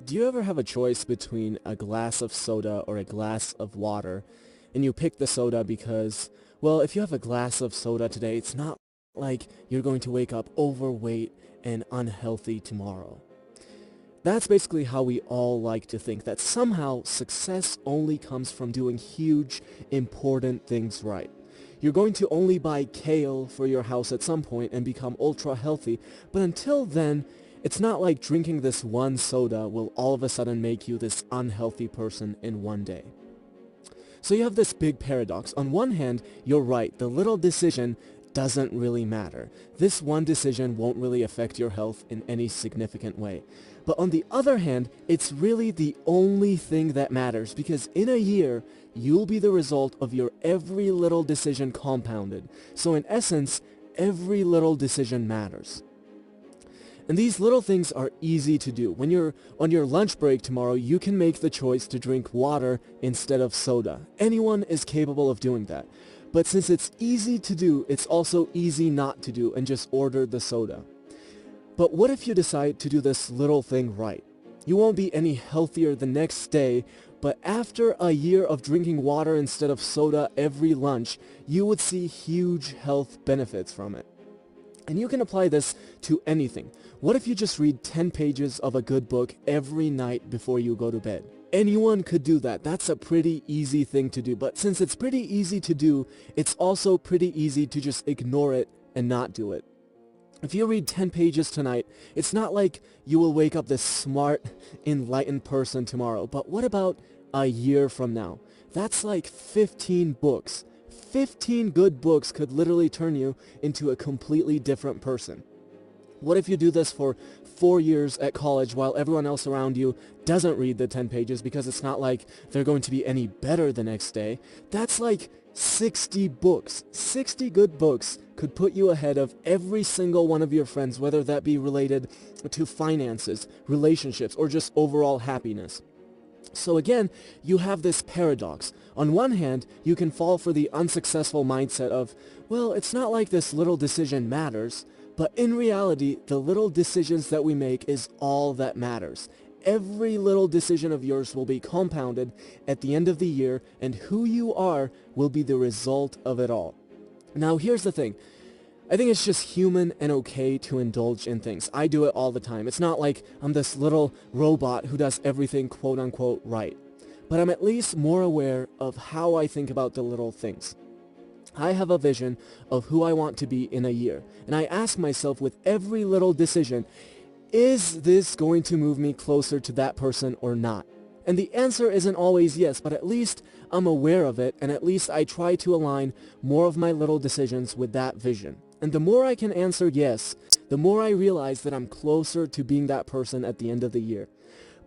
Do you ever have a choice between a glass of soda or a glass of water, and you pick the soda because, well, if you have a glass of soda today, it's not like you're going to wake up overweight and unhealthy tomorrow. That's basically how we all like to think, that somehow success only comes from doing huge, important things right. You're going to only buy kale for your house at some point and become ultra healthy, but until then, it's not like drinking this one soda will all of a sudden make you this unhealthy person in one day. So you have this big paradox. On one hand, you're right, the little decision doesn't really matter. This one decision won't really affect your health in any significant way. But on the other hand, it's really the only thing that matters, because in a year, you'll be the result of your every little decision compounded. So in essence, every little decision matters. And these little things are easy to do. When you're on your lunch break tomorrow, you can make the choice to drink water instead of soda. Anyone is capable of doing that. But since it's easy to do, it's also easy not to do and just order the soda. But what if you decide to do this little thing right? You won't be any healthier the next day, but after a year of drinking water instead of soda every lunch, you would see huge health benefits from it. And you can apply this to anything. What if you just read 10 pages of a good book every night before you go to bed? Anyone could do that. That's a pretty easy thing to do. But since it's pretty easy to do, it's also pretty easy to just ignore it and not do it. If you read 10 pages tonight, it's not like you will wake up this smart, enlightened person tomorrow. But what about a year from now? That's like 15 books. 15 good books could literally turn you into a completely different person. What if you do this for 4 years at college while everyone else around you doesn't read the 10 pages because it's not like they're going to be any better the next day? That's like 60 books. 60 good books could put you ahead of every single one of your friends, whether that be related to finances, relationships, or just overall happiness. So again, you have this paradox. On one hand, you can fall for the unsuccessful mindset of, well, it's not like this little decision matters, but in reality, the little decisions that we make is all that matters. Every little decision of yours will be compounded at the end of the year, and who you are will be the result of it all. Now, here's the thing. I think it's just human and okay to indulge in things. I do it all the time. It's not like I'm this little robot who does everything quote-unquote right. But I'm at least more aware of how I think about the little things. I have a vision of who I want to be in a year, and I ask myself with every little decision, is this going to move me closer to that person or not? And the answer isn't always yes, but at least I'm aware of it, and at least I try to align more of my little decisions with that vision. And the more I can answer yes, the more I realize that I'm closer to being that person at the end of the year.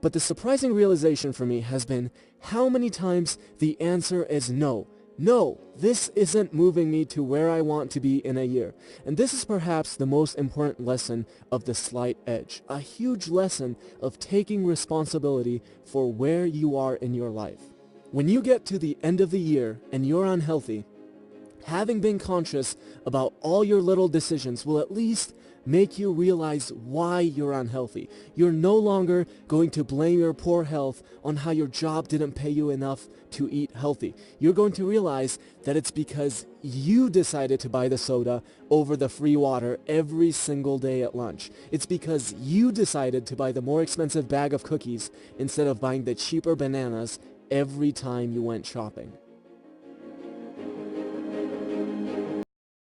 But the surprising realization for me has been how many times the answer is no. No, this isn't moving me to where I want to be in a year. And this is perhaps the most important lesson of the slight edge. A huge lesson of taking responsibility for where you are in your life. When you get to the end of the year and you're unhealthy, having been conscious about all your little decisions will at least make you realize why you're unhealthy. You're no longer going to blame your poor health on how your job didn't pay you enough to eat healthy. You're going to realize that it's because you decided to buy the soda over the free water every single day at lunch. It's because you decided to buy the more expensive bag of cookies instead of buying the cheaper bananas every time you went shopping.